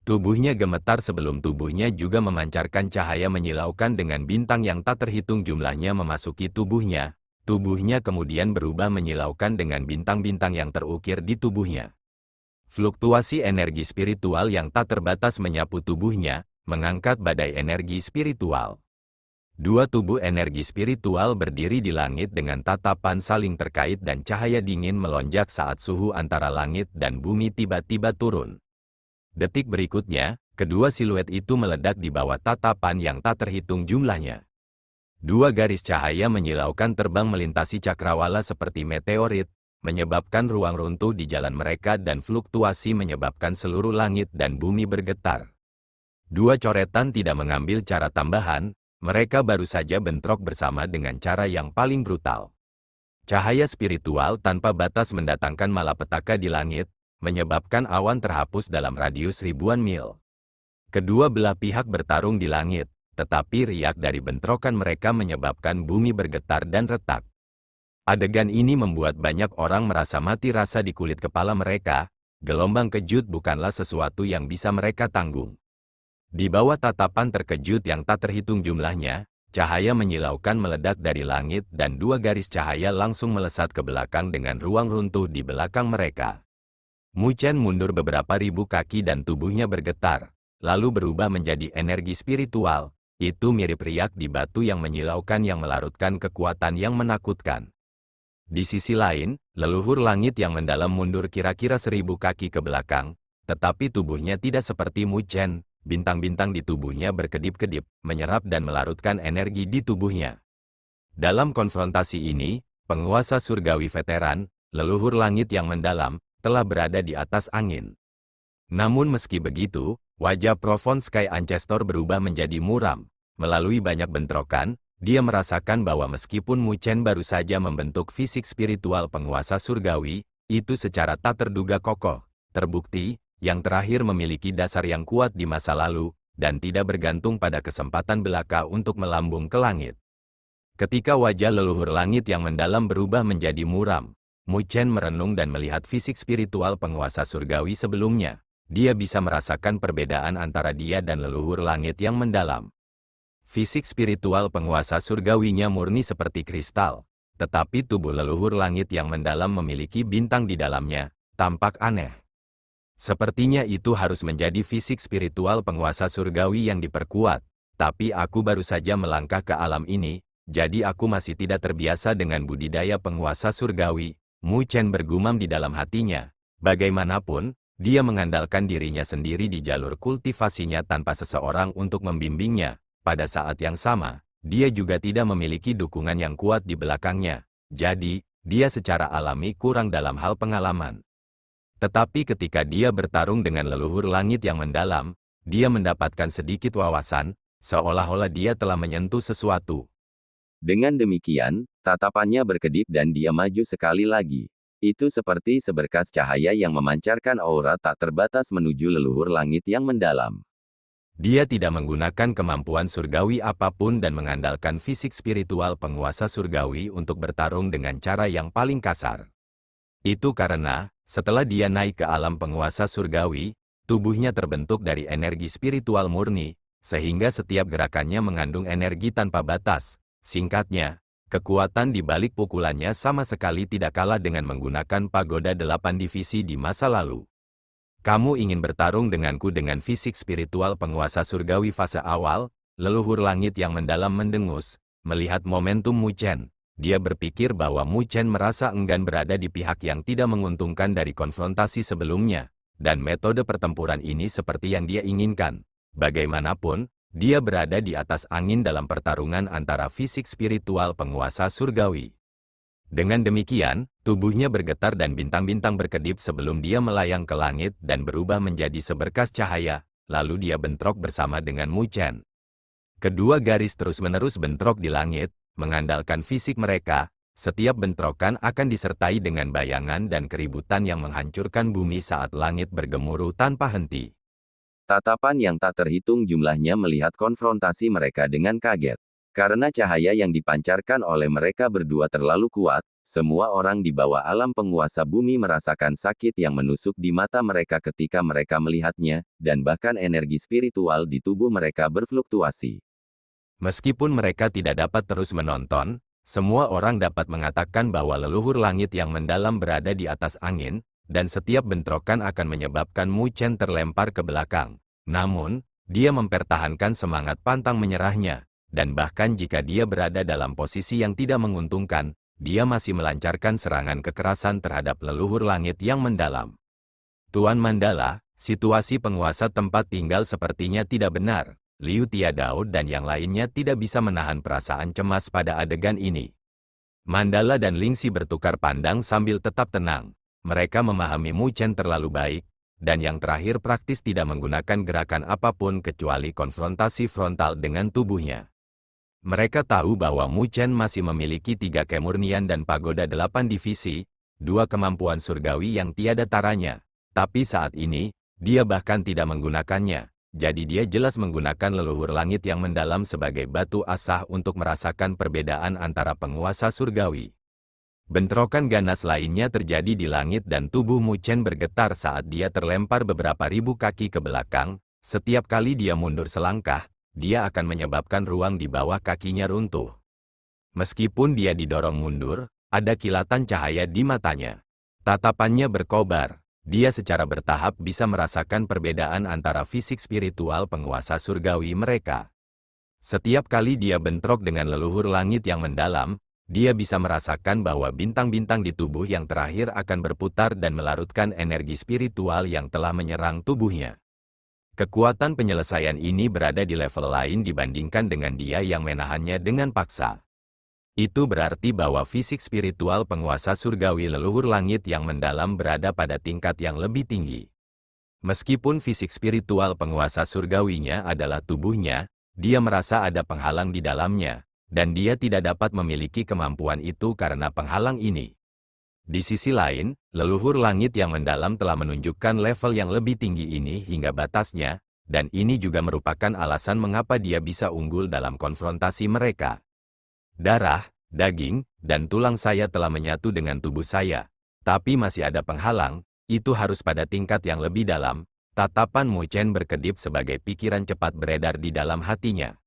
Tubuhnya gemetar sebelum tubuhnya juga memancarkan cahaya menyilaukan dengan bintang yang tak terhitung jumlahnya memasuki tubuhnya. Tubuhnya kemudian berubah menyilaukan dengan bintang-bintang yang terukir di tubuhnya. Fluktuasi energi spiritual yang tak terbatas menyapu tubuhnya, mengangkat badai energi spiritual. Dua tubuh energi spiritual berdiri di langit dengan tatapan saling terkait dan cahaya dingin melonjak saat suhu antara langit dan bumi tiba-tiba turun. Detik berikutnya, kedua siluet itu meledak di bawah tatapan yang tak terhitung jumlahnya. Dua garis cahaya menyilaukan terbang melintasi cakrawala seperti meteorit, menyebabkan ruang runtuh di jalan mereka dan fluktuasi menyebabkan seluruh langit dan bumi bergetar. Dua coretan tidak mengambil cara tambahan, mereka baru saja bentrok bersama dengan cara yang paling brutal. Cahaya spiritual tanpa batas mendatangkan malapetaka di langit, menyebabkan awan terhapus dalam radius ribuan mil. Kedua belah pihak bertarung di langit, tetapi riak dari bentrokan mereka menyebabkan bumi bergetar dan retak. Adegan ini membuat banyak orang merasa mati rasa di kulit kepala mereka. Gelombang kejut bukanlah sesuatu yang bisa mereka tanggung. Di bawah tatapan terkejut yang tak terhitung jumlahnya, cahaya menyilaukan meledak dari langit dan dua garis cahaya langsung melesat ke belakang dengan ruang runtuh di belakang mereka. Mu Chen mundur beberapa ribu kaki dan tubuhnya bergetar, lalu berubah menjadi energi spiritual. Itu mirip riak di batu yang menyilaukan yang melarutkan kekuatan yang menakutkan. Di sisi lain, leluhur langit yang mendalam mundur kira-kira 1000 kaki ke belakang, tetapi tubuhnya tidak seperti Mu Chen. Bintang-bintang di tubuhnya berkedip-kedip, menyerap dan melarutkan energi di tubuhnya. Dalam konfrontasi ini, penguasa surgawi veteran, leluhur langit yang mendalam, telah berada di atas angin. Namun meski begitu, wajah Profound Sky Ancestor berubah menjadi muram. Melalui banyak bentrokan, dia merasakan bahwa meskipun Mu Chen baru saja membentuk fisik spiritual penguasa surgawi, itu secara tak terduga kokoh, terbukti, yang terakhir memiliki dasar yang kuat di masa lalu, dan tidak bergantung pada kesempatan belaka untuk melambung ke langit. Ketika wajah leluhur langit yang mendalam berubah menjadi muram, Mu Chen merenung dan melihat fisik spiritual penguasa surgawi sebelumnya. Dia bisa merasakan perbedaan antara dia dan leluhur langit yang mendalam. Fisik spiritual penguasa surgawinya murni seperti kristal, tetapi tubuh leluhur langit yang mendalam memiliki bintang di dalamnya, tampak aneh. Sepertinya itu harus menjadi fisik spiritual penguasa surgawi yang diperkuat, tapi aku baru saja melangkah ke alam ini, jadi aku masih tidak terbiasa dengan budidaya penguasa surgawi. Mu Chen bergumam di dalam hatinya. Bagaimanapun, dia mengandalkan dirinya sendiri di jalur kultivasinya tanpa seseorang untuk membimbingnya. Pada saat yang sama, dia juga tidak memiliki dukungan yang kuat di belakangnya, jadi, dia secara alami kurang dalam hal pengalaman. Tetapi ketika dia bertarung dengan leluhur langit yang mendalam, dia mendapatkan sedikit wawasan, seolah-olah dia telah menyentuh sesuatu. Dengan demikian, tatapannya berkedip dan dia maju sekali lagi. Itu seperti seberkas cahaya yang memancarkan aura tak terbatas menuju leluhur langit yang mendalam. Dia tidak menggunakan kemampuan surgawi apapun dan mengandalkan fisik spiritual penguasa surgawi untuk bertarung dengan cara yang paling kasar. Itu karena, setelah dia naik ke alam penguasa surgawi, tubuhnya terbentuk dari energi spiritual murni, sehingga setiap gerakannya mengandung energi tanpa batas. Singkatnya, kekuatan di balik pukulannya sama sekali tidak kalah dengan menggunakan pagoda 8 divisi di masa lalu. Kamu ingin bertarung denganku dengan fisik spiritual penguasa surgawi fase awal? Leluhur langit yang mendalam mendengus, melihat momentum Mu Chen. Dia berpikir bahwa Mu Chen merasa enggan berada di pihak yang tidak menguntungkan dari konfrontasi sebelumnya, dan metode pertempuran ini seperti yang dia inginkan. Bagaimanapun, Dia berada di atas angin dalam pertarungan antara fisik spiritual penguasa surgawi. Dengan demikian, tubuhnya bergetar dan bintang-bintang berkedip sebelum dia melayang ke langit dan berubah menjadi seberkas cahaya, lalu dia bentrok bersama dengan Mu Chen. Kedua garis terus-menerus bentrok di langit, mengandalkan fisik mereka. Setiap bentrokan akan disertai dengan bayangan dan keributan yang menghancurkan bumi saat langit bergemuruh tanpa henti. Tatapan yang tak terhitung jumlahnya melihat konfrontasi mereka dengan kaget. Karena cahaya yang dipancarkan oleh mereka berdua terlalu kuat, semua orang di bawah alam penguasa bumi merasakan sakit yang menusuk di mata mereka ketika mereka melihatnya, dan bahkan energi spiritual di tubuh mereka berfluktuasi. Meskipun mereka tidak dapat terus menonton, semua orang dapat mengatakan bahwa leluhur langit yang mendalam berada di atas angin, dan setiap bentrokan akan menyebabkan Mu Chen terlempar ke belakang. Namun, dia mempertahankan semangat pantang menyerahnya, dan bahkan jika dia berada dalam posisi yang tidak menguntungkan, dia masih melancarkan serangan kekerasan terhadap leluhur langit yang mendalam. Tuan Mandala, situasi penguasa tempat tinggal sepertinya tidak benar. Liu Tiadao dan yang lainnya tidak bisa menahan perasaan cemas pada adegan ini. Mandala dan Lingxi bertukar pandang sambil tetap tenang. Mereka memahami Mu Chen terlalu baik, dan yang terakhir praktis tidak menggunakan gerakan apapun kecuali konfrontasi frontal dengan tubuhnya. Mereka tahu bahwa Mu Chen masih memiliki 3 kemurnian dan pagoda 8 divisi, 2 kemampuan surgawi yang tiada taranya. Tapi saat ini, dia bahkan tidak menggunakannya, jadi dia jelas menggunakan leluhur langit yang mendalam sebagai batu asah untuk merasakan perbedaan antara penguasa surgawi. Bentrokan ganas lainnya terjadi di langit dan tubuh Mu Chen bergetar saat dia terlempar beberapa ribu kaki ke belakang. Setiap kali dia mundur selangkah, dia akan menyebabkan ruang di bawah kakinya runtuh. Meskipun dia didorong mundur, ada kilatan cahaya di matanya. Tatapannya berkobar. Dia secara bertahap bisa merasakan perbedaan antara fisik spiritual penguasa surgawi mereka. Setiap kali dia bentrok dengan leluhur langit yang mendalam, dia bisa merasakan bahwa bintang-bintang di tubuh yang terakhir akan berputar dan melarutkan energi spiritual yang telah menyerang tubuhnya. Kekuatan penyelesaian ini berada di level lain dibandingkan dengan dia yang menahannya dengan paksa. Itu berarti bahwa fisik spiritual penguasa surgawi leluhur langit yang mendalam berada pada tingkat yang lebih tinggi. Meskipun fisik spiritual penguasa surgawinya adalah tubuhnya, dia merasa ada penghalang di dalamnya, dan dia tidak dapat memiliki kemampuan itu karena penghalang ini. Di sisi lain, leluhur langit yang mendalam telah menunjukkan level yang lebih tinggi ini hingga batasnya, dan ini juga merupakan alasan mengapa dia bisa unggul dalam konfrontasi mereka. Darah, daging, dan tulang saya telah menyatu dengan tubuh saya, tapi masih ada penghalang, itu harus pada tingkat yang lebih dalam. Tatapan Mu Chen berkedip sebagai pikiran cepat beredar di dalam hatinya.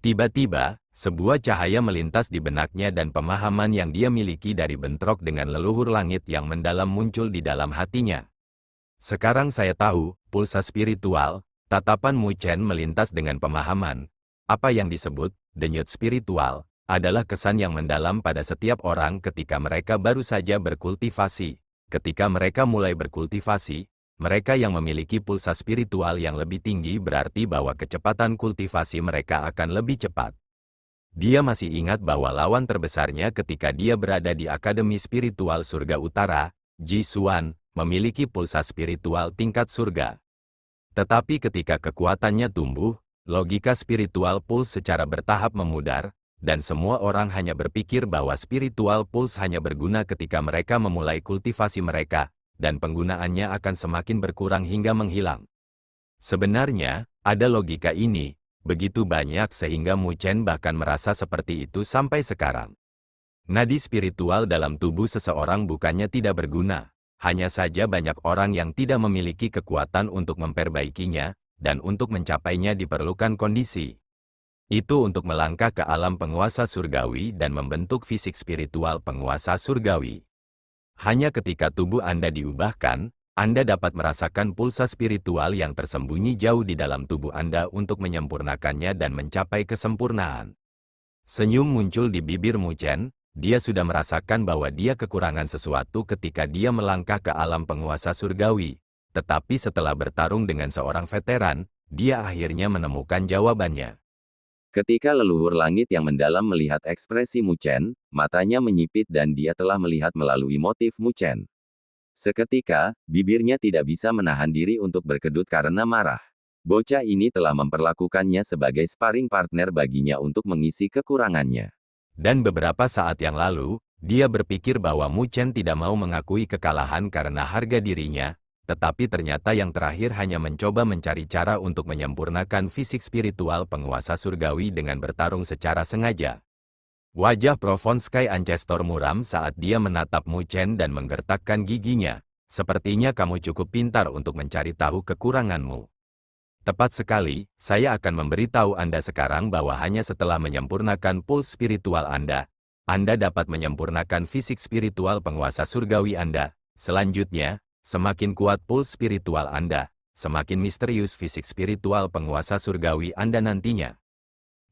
Tiba-tiba, sebuah cahaya melintas di benaknya dan pemahaman yang dia miliki dari bentrok dengan leluhur langit yang mendalam muncul di dalam hatinya. Sekarang saya tahu, pulsa spiritual, tatapan Mu Chen melintas dengan pemahaman. Apa yang disebut denyut spiritual adalah kesan yang mendalam pada setiap orang ketika mereka baru saja berkultivasi. Ketika mereka mulai berkultivasi, mereka yang memiliki pulsa spiritual yang lebih tinggi berarti bahwa kecepatan kultivasi mereka akan lebih cepat. Dia masih ingat bahwa lawan terbesarnya ketika dia berada di Akademi Spiritual Surga Utara, Ji Xuan, memiliki pulsa spiritual tingkat surga. Tetapi ketika kekuatannya tumbuh, logika spiritual pulse secara bertahap memudar, dan semua orang hanya berpikir bahwa spiritual pulse hanya berguna ketika mereka memulai kultivasi mereka, dan penggunaannya akan semakin berkurang hingga menghilang. Sebenarnya, ada logika ini, begitu banyak sehingga Mu Chen bahkan merasa seperti itu sampai sekarang. Nadi spiritual dalam tubuh seseorang bukannya tidak berguna, hanya saja banyak orang yang tidak memiliki kekuatan untuk memperbaikinya, dan untuk mencapainya diperlukan kondisi. Itu untuk melangkah ke alam penguasa surgawi dan membentuk fisik spiritual penguasa surgawi. Hanya ketika tubuh Anda diubahkan, Anda dapat merasakan pulsa spiritual yang tersembunyi jauh di dalam tubuh Anda untuk menyempurnakannya dan mencapai kesempurnaan. Senyum muncul di bibir Mu Chen, dia sudah merasakan bahwa dia kekurangan sesuatu ketika dia melangkah ke alam penguasa surgawi. Tetapi setelah bertarung dengan seorang veteran, dia akhirnya menemukan jawabannya. Ketika leluhur langit yang mendalam melihat ekspresi Mu Chen, matanya menyipit dan dia telah melihat melalui motif Mu Chen. Seketika, bibirnya tidak bisa menahan diri untuk berkedut karena marah. Bocah ini telah memperlakukannya sebagai sparring partner baginya untuk mengisi kekurangannya. Dan beberapa saat yang lalu, dia berpikir bahwa Mu Chen tidak mau mengakui kekalahan karena harga dirinya, tetapi ternyata yang terakhir hanya mencoba mencari cara untuk menyempurnakan fisik spiritual penguasa surgawi dengan bertarung secara sengaja. Wajah Provonsky Ancestor muram saat dia menatap Mu Chen dan menggertakkan giginya. Sepertinya kamu cukup pintar untuk mencari tahu kekuranganmu. Tepat sekali, saya akan memberitahu Anda sekarang bahwa hanya setelah menyempurnakan puls spiritual Anda dapat menyempurnakan fisik spiritual penguasa surgawi Anda. Selanjutnya, semakin kuat puls spiritual Anda, semakin misterius fisik spiritual penguasa surgawi Anda nantinya.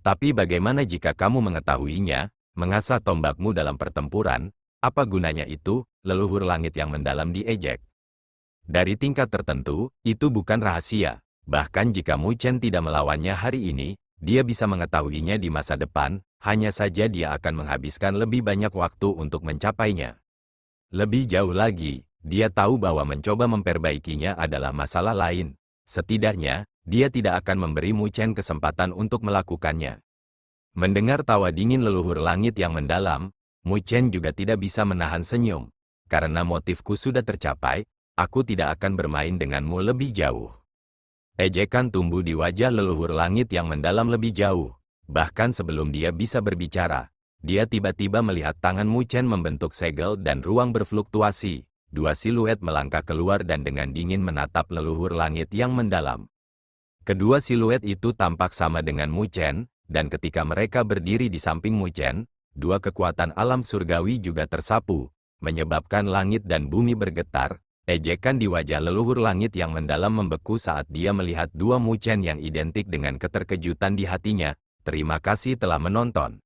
Tapi bagaimana jika kamu mengetahuinya, mengasah tombakmu dalam pertempuran, apa gunanya itu? Leluhur langit yang mendalam diejek. Dari tingkat tertentu, itu bukan rahasia. Bahkan jika Mu Chen tidak melawannya hari ini, dia bisa mengetahuinya di masa depan, hanya saja dia akan menghabiskan lebih banyak waktu untuk mencapainya. Lebih jauh lagi, dia tahu bahwa mencoba memperbaikinya adalah masalah lain. Setidaknya, dia tidak akan memberi Mu Chen kesempatan untuk melakukannya. Mendengar tawa dingin leluhur langit yang mendalam, Mu Chen juga tidak bisa menahan senyum. Karena motifku sudah tercapai, aku tidak akan bermain denganmu lebih jauh. Ejekan tumbuh di wajah leluhur langit yang mendalam lebih jauh. Bahkan sebelum dia bisa berbicara, dia tiba-tiba melihat tangan Mu Chen membentuk segel dan ruang berfluktuasi. Dua siluet melangkah keluar dan dengan dingin menatap leluhur langit yang mendalam. Kedua siluet itu tampak sama dengan Mu Chen, dan ketika mereka berdiri di samping Mu Chen, dua kekuatan alam surgawi juga tersapu, menyebabkan langit dan bumi bergetar. Ejekan di wajah leluhur langit yang mendalam membeku saat dia melihat dua Mu Chen yang identik dengan keterkejutan di hatinya. Terima kasih telah menonton.